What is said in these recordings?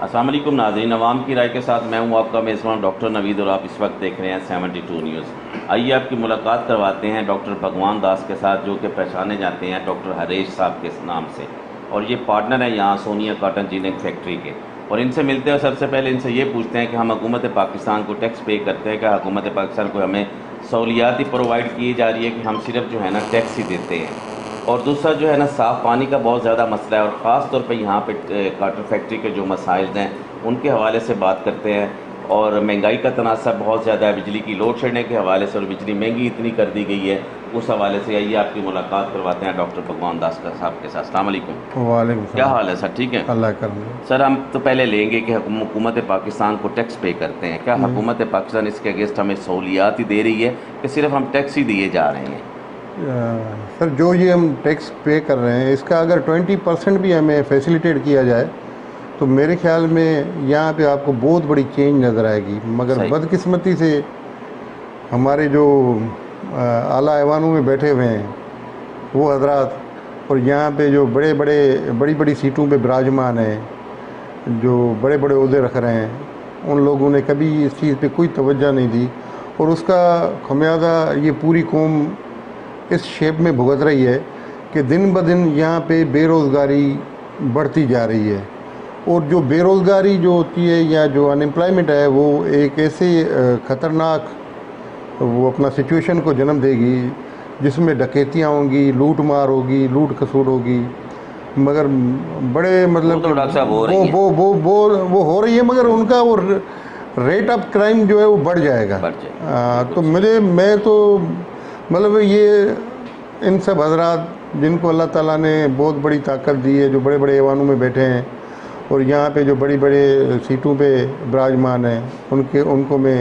अस्सलाम वालेकुम नाज़रीन, अवाम की राय के साथ मैं हूँ आपका मेज़बान डॉक्टर नवीद और आप इस वक्त देख रहे हैं 72 न्यूज़। आइए आपकी मुलाकात करवाते हैं डॉक्टर भगवान दास के साथ, जो कि पहचाने जाते हैं डॉक्टर हरेश साहब के नाम से, और ये पार्टनर है यहाँ सोनिया कॉटन जिनिंग फैक्ट्री के। और इनसे मिलते हैं, सबसे पहले इनसे ये पूछते हैं कि हम हुकूमत पाकिस्तान को टैक्स पे करते हैं क्या? हुकूमत पाकिस्तान को हमें सहूलियात ही प्रोवाइड की जा रही है कि हम सिर्फ जो है ना टैक्स ही देते हैं? और दूसरा जो है ना, साफ़ पानी का बहुत ज़्यादा मसला है, और ख़ास तौर पे यहाँ पे कॉटन फैक्ट्री के जो मसाइल हैं उनके हवाले से बात करते हैं। और महंगाई का तनासब बहुत ज़्यादा है, बिजली की लोड शेडिंग के हवाले से, और बिजली महंगी इतनी कर दी गई है, उस हवाले से आइए आपकी मुलाकात करवाते हैं डॉक्टर भगवान दास साहब के साथ। अस्सलाम वालेकुम। वालेकुम क्या हाल है सर? ठीक है, अल्लाह कर। सर हम तो पहले लेंगे कि हुकूमत पाकिस्तान को टैक्स पे करते हैं क्या? हुकूमत पाकिस्तान इसके अगेंस्ट हमें सहूलियात ही दे रही है कि सिर्फ हम टैक्स ही दिए जा रहे हैं? सर, जो ये हम टैक्स पे कर रहे हैं, इसका अगर 20% भी हमें फैसिलिटेट किया जाए तो मेरे ख्याल में यहाँ पे आपको बहुत बड़ी चेंज नज़र आएगी। मगर बदकिस्मती से हमारे जो आला ऐवानों में बैठे हुए हैं वो हजरात, और यहाँ पे जो बड़ी बड़ी सीटों पे विराजमान हैं, जो बड़े बड़े ओहदे रख रहे हैं, उन लोगों ने कभी इस चीज़ पे कोई तवज्जो नहीं दी, और उसका खमियाजा ये पूरी कौम इस शेप में भुगत रही है कि दिन ब दिन यहाँ पे बेरोज़गारी बढ़ती जा रही है। और जो बेरोज़गारी जो होती है या जो अनएम्प्लॉयमेंट है, वो एक ऐसे ख़तरनाक वो अपना सिचुएशन को जन्म देगी जिसमें डकैतियाँ होंगी, लूट मार होगी, लूट खसूट होगी। मगर बड़े मतलब तो डॉक्टर साहब वो हो रही है, मगर उनका वो रेट ऑफ क्राइम जो है वो बढ़ जाएगा। तो मैं तो मतलब ये इन सब हजरात जिनको अल्लाह ताला ने बहुत बड़ी ताकत दी है, जो बड़े बड़े ऐवानों में बैठे हैं और यहाँ पे जो बड़ी बड़े सीटों पे विराजमान हैं, उनको मैं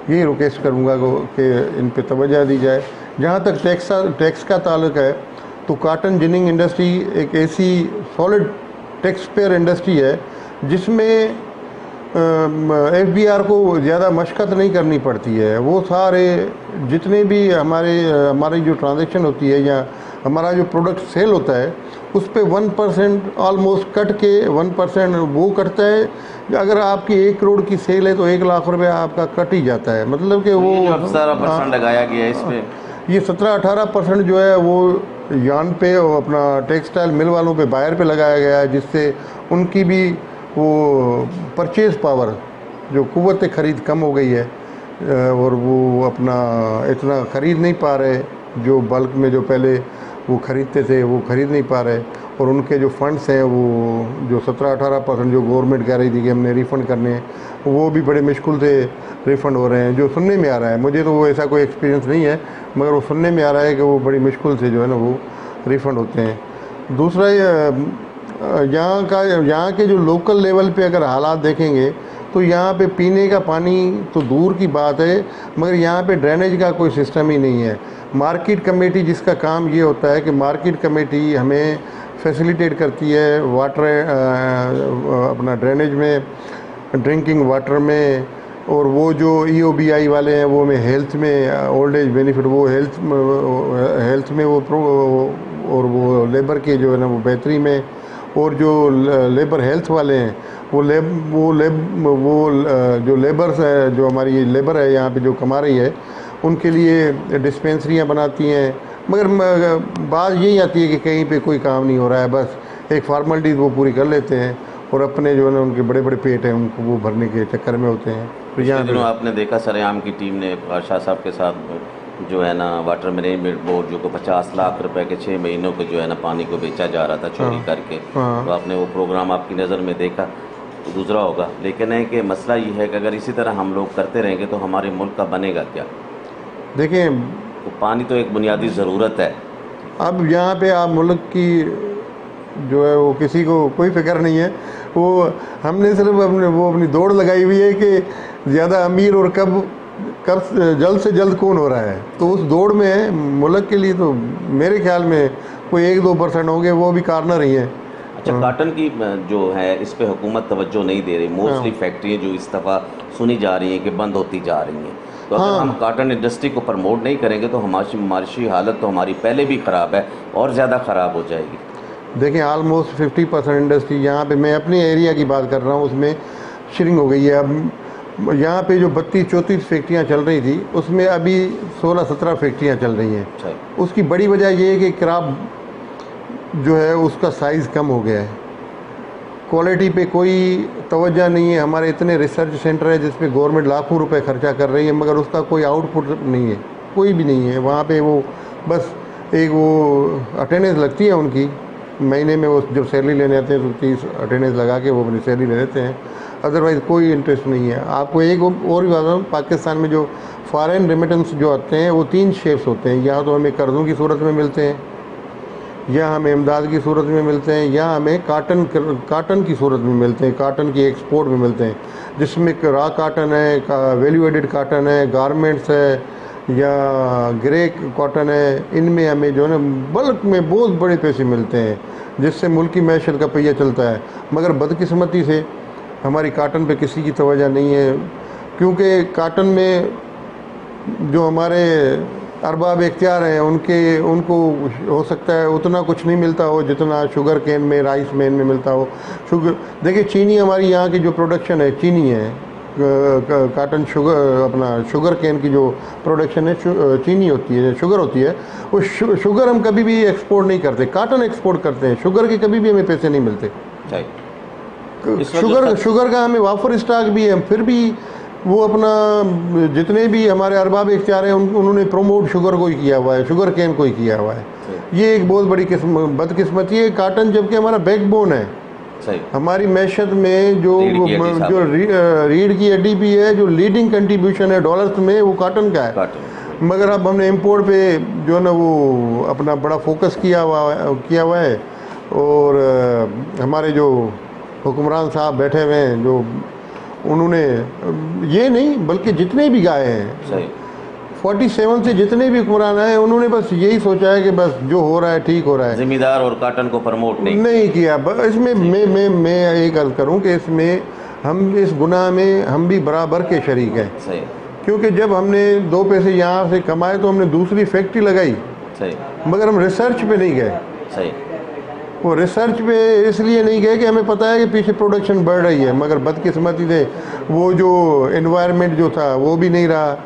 यही रिक्वेस्ट करूँगा कि इन पे तवज्जो दी जाए। जहाँ तक टैक्स का ताल्लुक है, तो कॉटन जिनिंग इंडस्ट्री एक ऐसी सॉलिड टैक्स पेयर इंडस्ट्री है जिसमें FBR को ज़्यादा मशक्क़त नहीं करनी पड़ती है। वो सारे जितने भी हमारी जो ट्रांजैक्शन होती है या हमारा जो प्रोडक्ट सेल होता है, उस पे 1% ऑलमोस्ट कट के 1% वो कटता है। अगर आपकी 1 करोड़ की सेल है तो 1 लाख रुपया आपका कट ही जाता है। मतलब कि वो 17% लगाया गया है इस पे। ये 17-18% जो है वो यान पे और अपना टेक्सटाइल मिल वालों पे, बायर पे लगाया गया है, जिससे उनकी भी वो परचेज़ पावर, जो कुव्वत ख़रीद कम हो गई है, और वो अपना इतना ख़रीद नहीं पा रहे, जो बल्क में जो पहले वो ख़रीदते थे वो ख़रीद नहीं पा रहे। और उनके जो फंड्स हैं, वो जो 17-18% जो गवर्नमेंट कह रही थी कि हमने रिफ़ंड करने हैं, वो भी बड़े मुश्किल से रिफ़ंड हो रहे हैं। जो सुनने में आ रहा है, मुझे तो वो ऐसा कोई एक्सपीरियंस नहीं है, मगर वो सुनने में आ रहा है कि वो बड़ी मुश्किल से जो है ना वो रिफ़ंड होते हैं। दूसरा, यहाँ के जो लोकल लेवल पे अगर हालात देखेंगे तो यहाँ पे पीने का पानी तो दूर की बात है, मगर यहाँ पे ड्रेनेज का कोई सिस्टम ही नहीं है। मार्केट कमेटी, जिसका काम ये होता है कि मार्केट कमेटी हमें फैसिलिटेट करती है वाटर, अपना ड्रेनेज में, ड्रिंकिंग वाटर में, और वो जो EOBI वाले हैं वो में हेल्थ में, ओल्ड एज बेनिफिट, वो हेल्थ में वो और वो लेबर के जो है ना वो बेहतरी में, और जो लेबर हेल्थ वाले हैं वो जो लेबर्स है, जो हमारी लेबर है यहाँ पे जो कमा रही है, उनके लिए डिस्पेंसरियाँ बनाती हैं। मगर बात यही आती है कि कहीं पे कोई काम नहीं हो रहा है, बस एक फॉर्मेलिटीज़ वो पूरी कर लेते हैं और अपने जो है ना उनके बड़े बड़े पेट हैं उनको वो भरने के चक्कर में होते हैं। तो यहाँ आपने देखा सरेआम की टीम ने शाह साहब के साथ जो है ना वाटर मैनेजमेंट बोर्ड, जो को 50 लाख रुपए के 6 महीनों को जो है ना पानी को बेचा जा रहा था चोरी करके, तो आपने वो प्रोग्राम आपकी नज़र में देखा तो गुजरा होगा। लेकिन है कि मसला ये है कि अगर इसी तरह हम लोग करते रहेंगे तो हमारे मुल्क का बनेगा क्या? देखिए, तो पानी तो एक बुनियादी ज़रूरत है। अब यहाँ पे आप मुल्क की जो है वो किसी को कोई फिक्र नहीं है। वो हमने सिर्फ अपनी दौड़ लगाई हुई है कि ज़्यादा अमीर और कब जल्द से जल्द कौन हो रहा है, तो उस दौड़ में मुल्क के लिए तो मेरे ख्याल में कोई 1-2% होंगे, वो भी कॉर्नर ही है। अच्छा, कॉटन की जो है इस पे हुकूमत तवज्जो नहीं दे रही। मोस्टली फैक्ट्रियाँ जो इस दफ़ा सुनी जा रही हैं कि बंद होती जा रही हैं, तो अगर हम कॉटन इंडस्ट्री को प्रमोट नहीं करेंगे तो हमारी माशी हालत तो हमारी पहले भी ख़राब है और ज़्यादा ख़राब हो जाएगी। देखिए ऑलमोस्ट 50% इंडस्ट्री यहाँ पे, मैं अपने एरिया की बात कर रहा हूँ, उसमें श्रिंक हो गई है। अब यहाँ पे जो 32-34 फैक्ट्रियाँ चल रही थी उसमें अभी 16-17 फैक्ट्रियाँ चल रही हैं। उसकी बड़ी वजह ये है कि क्रॉप जो है उसका साइज़ कम हो गया है, क्वालिटी पे कोई तवज्जो नहीं है। हमारे इतने रिसर्च सेंटर है जिस पे गवर्नमेंट लाखों रुपए खर्चा कर रही है, मगर उसका कोई आउटपुट नहीं है, कोई भी नहीं है वहाँ पे। वो बस एक वो अटेंडेंस लगती है उनकी, महीने में वो जब सैलरी लेने आते हैं तो 30 अटेंडेंस लगा के वो अपनी सैलरी ले लेते हैं, अदरवाइज़ कोई इंटरेस्ट नहीं है। आपको एक और भी बात बताऊँ, पाकिस्तान में जो फॉरेन रेमिटेंस जो आते हैं वो 3 शेप्स होते हैं, या तो हमें कर्ज़ों की सूरत में मिलते हैं, या हमें इमदाद की सूरत में मिलते हैं, या हमें काटन की सूरत में मिलते हैं, काटन की एक्सपोर्ट में मिलते हैं, जिसमें रॉ काटन है, वैल्यू एडेड काटन है, गारमेंट्स है, या ग्रे कॉटन है। इनमें हमें जो है ना बल्क में बहुत बड़े पैसे मिलते हैं, जिससे मुल्क की मैशत का पहिया चलता है। मगर बदकिस्मती से हमारी काटन पे किसी की तवज्जो नहीं है, क्योंकि काटन में जो हमारे अरबाब इख्तियार हैं उनको हो सकता है उतना कुछ नहीं मिलता हो जितना शुगर केन में, राइस मेन में मिलता हो। देखिए चीनी, हमारी यहाँ की जो प्रोडक्शन है चीनी है, काटन शुगर, अपना शुगर केन की जो प्रोडक्शन है चीनी होती है, शुगर होती है। वो शुगर हम कभी भी एक्सपोर्ट नहीं करते, काटन एक्सपोर्ट करते हैं, शुगर के कभी भी हमें पैसे नहीं मिलते। शुगर का हमें वाफर स्टॉक भी है, फिर भी वो अपना जितने भी हमारे अरबाब इख्तियार हैं उन्होंने प्रमोट शुगर को ही किया हुआ है, शुगर केन को ही किया हुआ है। ये एक बहुत बड़ी बदकिस्मती है। काटन जबकि हमारा बैकबोन है, हमारी मैशत में जो रीढ़ की हड्डी भी है, जो लीडिंग कंट्रीब्यूशन है डॉलर्स में, वो काटन का है। मगर अब हमने इम्पोर्ट पे जो है ना वो अपना बड़ा फोकस किया हुआ है, और हमारे जो हुक्मरान साहब बैठे हुए हैं, जो उन्होंने ये नहीं बल्कि जितने भी गाए हैं 47 से जितने भी हुक्मरान आए, उन्होंने बस यही सोचा है कि बस जो हो रहा है ठीक हो रहा है, जिम्मेदार और काटन को प्रमोट नहीं किया। इसमें मैं एक अर्ज करूं कि इसमें हम इस गुनाह में हम भी बराबर के शरीक हैं। क्योंकि जब हमने 2 पैसे यहाँ से कमाए तो हमने दूसरी फैक्ट्री लगाई, मगर हम रिसर्च पे नहीं गए। वो रिसर्च पे इसलिए नहीं गए कि हमें पता है कि पीछे प्रोडक्शन बढ़ रही है, मगर बदकिस्मती से वो जो एनवायरनमेंट जो था वो भी नहीं रहा।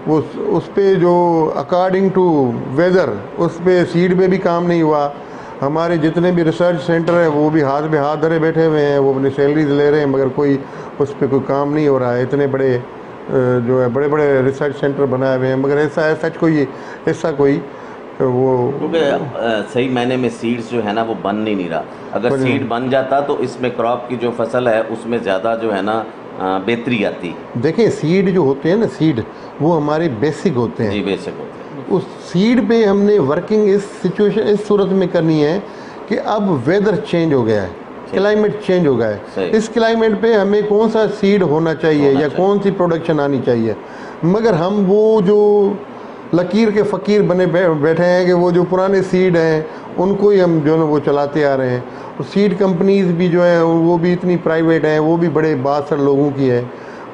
वो उस पे जो अकॉर्डिंग टू वेदर उस पे सीड पे भी काम नहीं हुआ। हमारे जितने भी रिसर्च सेंटर हैं वो भी हाथ में हाथ धरे बैठे हुए हैं, वो अपनी सैलरीज ले रहे हैं, मगर कोई उस पर कोई काम नहीं हो रहा है। इतने बड़े जो है बड़े बड़े रिसर्च सेंटर बनाए हुए हैं, मगर ऐसा कोई वो, क्योंकि सही मायने में सीड्स जो है ना वो बन नहीं रहा। अगर सीड बन जाता तो इसमें क्रॉप की जो फसल है उसमें ज़्यादा जो है ना बेहतरी आती। देखिए सीड जो होते हैं ना, सीड वो हमारे बेसिक होते हैं। जी बेसिक होते हैं। उस सीड पे हमने वर्किंग इस सूरत में करनी है कि अब वेदर चेंज हो गया है, क्लाइमेट चेंज हो गया है। इस क्लाइमेट पे हमें कौन सा सीड होना चाहिए या कौन सी प्रोडक्शन आनी चाहिए, मगर हम वो जो लकीर के फ़कीर बने बैठे हैं कि वो जो पुराने सीड हैं उनको ही हम जो है वो चलाते आ रहे हैं। और सीड कंपनीज़ भी जो है वो भी इतनी प्राइवेट हैं, वो भी बड़े बासर लोगों की है,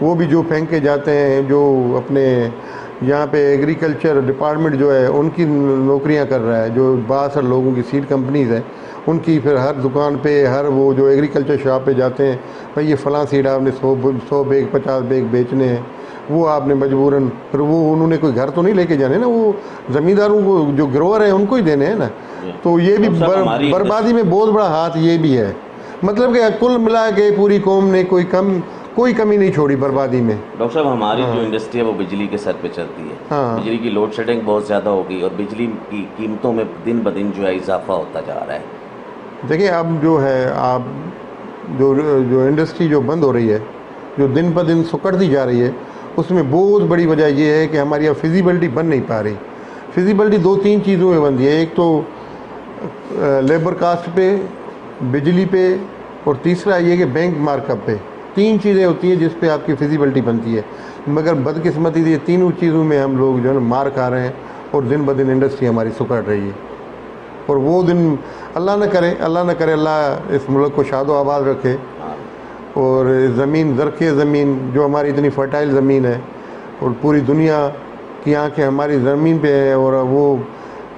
वो भी जो फेंके जाते हैं, जो अपने यहाँ पे एग्रीकल्चर डिपार्टमेंट जो है उनकी नौकरियाँ कर रहा है, जो बासर लोगों की सीड कंपनीज़ हैं उनकी फिर हर दुकान पे, हर वो जो एग्रीकल्चर शॉप पे जाते हैं, भाई ये फ़लाँ सीड आपने 100 बैग 50 बैग बेचने हैं, वो आपने मजबूरन, फिर वो उन्होंने कोई घर तो नहीं लेके जाने ना, वो ज़मींदारों को जो ग्रोवर है उनको ही देने हैं ना। तो ये भी बर्बादी में बहुत बड़ा हाथ ये भी है। मतलब कि कुल मिला के पूरी कौम ने कोई कमी नहीं छोड़ी बर्बादी में। डॉक्टर साहब हमारी जो इंडस्ट्री है वो बिजली के सर पे चलती है। बिजली की लोड शेडिंग बहुत ज़्यादा हो गई और बिजली की कीमतों में दिन ब दिन जो है इजाफा होता जा रहा है। देखिए अब जो है आप जो इंडस्ट्री जो बंद हो रही है, जो दिन ब दिन सुकड़ती जा रही है, उसमें बहुत बड़ी वजह यह है कि हमारी अब फिजिबिलिटी बन नहीं पा रही। फिजिबिलिटी 2-3 चीज़ों में बनती है, एक तो लेबर कास्ट पे, बिजली पे, और तीसरा ये कि बैंक मार्कअप पे। 3 चीज़ें होती हैं जिस पे आपकी फिजिबिलिटी बनती है, मगर बदकिस्मती ये तीनों चीज़ों में हम लोग जो है मार खा रहे हैं और दिन ब दिन इंडस्ट्री हमारी सुकड़ रही है। और वो दिन अल्लाह न करे, अल्लाह इस मुल्क को शादो आबाद रखे, और ज़मीन ज़रख़े ज़मीन जो हमारी इतनी फर्टाइल ज़मीन है और पूरी दुनिया की आंखें हमारी ज़मीन पे है, और वो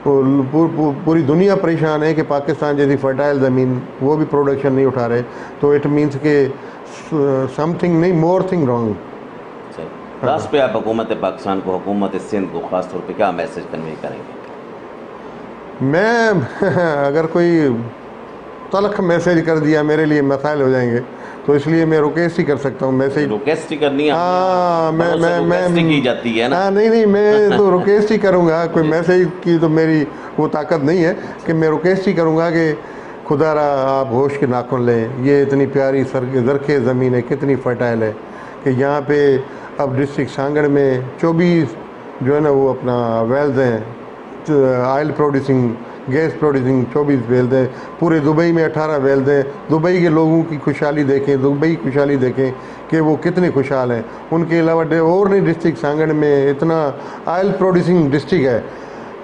पूरी दुनिया परेशान है कि पाकिस्तान जैसी फर्टाइल ज़मीन वो भी प्रोडक्शन नहीं उठा रहे, तो इट मीन्स के समथिंग नहीं मोर थिंग रॉन्ग। लास्ट पे आप हुकूमत पाकिस्तान को, हुकूमत सिंध को ख़ास तौर पे क्या मैसेज कन्वे करेंगे? मैं अगर कोई तलख मैसेज कर दिया मेरे लिए मसाइल हो जाएंगे, तो इसलिए मैं रिक्वेस्ट ही कर सकता हूँ मैसेज। रिक्वेस्ट ही करनी है? हाँ, मैं की जाती है ना। हाँ, नहीं मैं तो रिक्वेस्ट ही करूँगा, कोई मैसेज की तो मेरी वो ताकत नहीं है कि मैं रिक्वेस्ट ही करूँगा कि खुदारा आप होश के नाखून लें। ये इतनी प्यारी ज़रख़े ज़मीन है, कितनी फर्टाइल है कि यहाँ पे अब डिस्ट्रिक्ट सांगड़ में 24 जो है ना वो अपना वेल्स हैं, oil producing, gas producing 24 wells हैं। पूरे दुबई में 18 वेल्स हैं। दुबई के लोगों की खुशहाली देखें, दुबई की खुशहाली देखें कि वो कितने खुशहाल हैं। उनके अलावा और नहीं डिस्ट्रिक्ट सांगड़ में इतना ऑयल प्रोड्यूसिंग डिस्ट्रिक्ट है,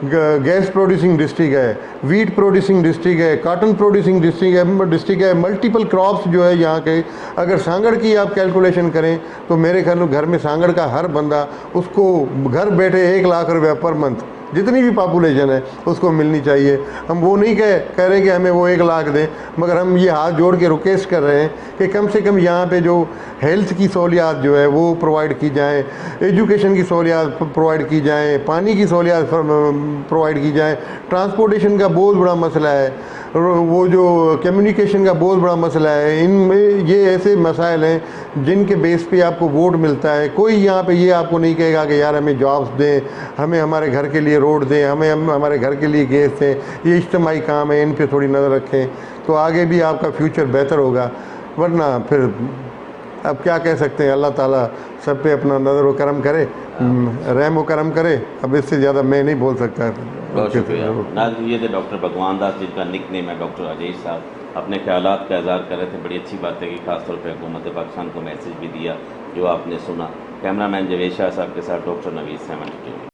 गैस प्रोड्यूसिंग डिस्ट्रिक्ट है, वीट प्रोड्यूसिंग डिस्ट्रिक्ट है, कॉटन प्रोड्यूसिंग डिस्ट्रिक्ट है, मल्टीपल क्रॉप्स जो है यहाँ के। अगर सांगड़ की आप कैलकुलेशन करें तो मेरे ख्याल में घर में सांगड़ का हर बंदा, उसको घर बैठे 1 लाख रुपया पर मंथ, जितनी भी पॉपुलेशन है उसको मिलनी चाहिए। हम वो नहीं कह रहे कि हमें वो 1 लाख दें, मगर हम ये हाथ जोड़ के रिक्वेस्ट कर रहे हैं कि कम से कम यहाँ पे जो हेल्थ की सहूलियात जो है वो प्रोवाइड की जाएँ, एजुकेशन की सहूलियात प्रोवाइड की जाएँ, पानी की सहूलियात प्रोवाइड की जाएँ। ट्रांसपोर्टेशन का बहुत बड़ा मसला है, वो जो कम्युनिकेशन का बहुत बड़ा मसला है। इनमें ये ऐसे मसाइल हैं जिनके बेस पे आपको वोट मिलता है। कोई यहाँ पे ये आपको नहीं कहेगा कि यार हमें जॉब्स दें, हमें हमारे घर के लिए रोड दें, हमें हमारे घर के लिए गैस दें। ये इज्तिमाई काम है, इन पे थोड़ी नज़र रखें तो आगे भी आपका फ्यूचर बेहतर होगा। वरना फिर अब क्या कह सकते हैं, अल्लाह ताला सब पे अपना नज़र व करम करे, रहम व करम करे। अब इससे ज़्यादा मैं नहीं बोल सकता। बहुत शुक्रिया। नाज़रीन, ये थे डॉक्टर भगवान दास, जिनका निक नेम है डॉक्टर अजय साहब, अपने ख्यालात का इज़हार कर रहे थे। बड़ी अच्छी बात है कि खासतौर पर हुकूमत पाकिस्तान को मैसेज भी दिया जो आपने सुना। कैमरामैन जवेद शाह साहब के साथ डॉक्टर नवीद 72।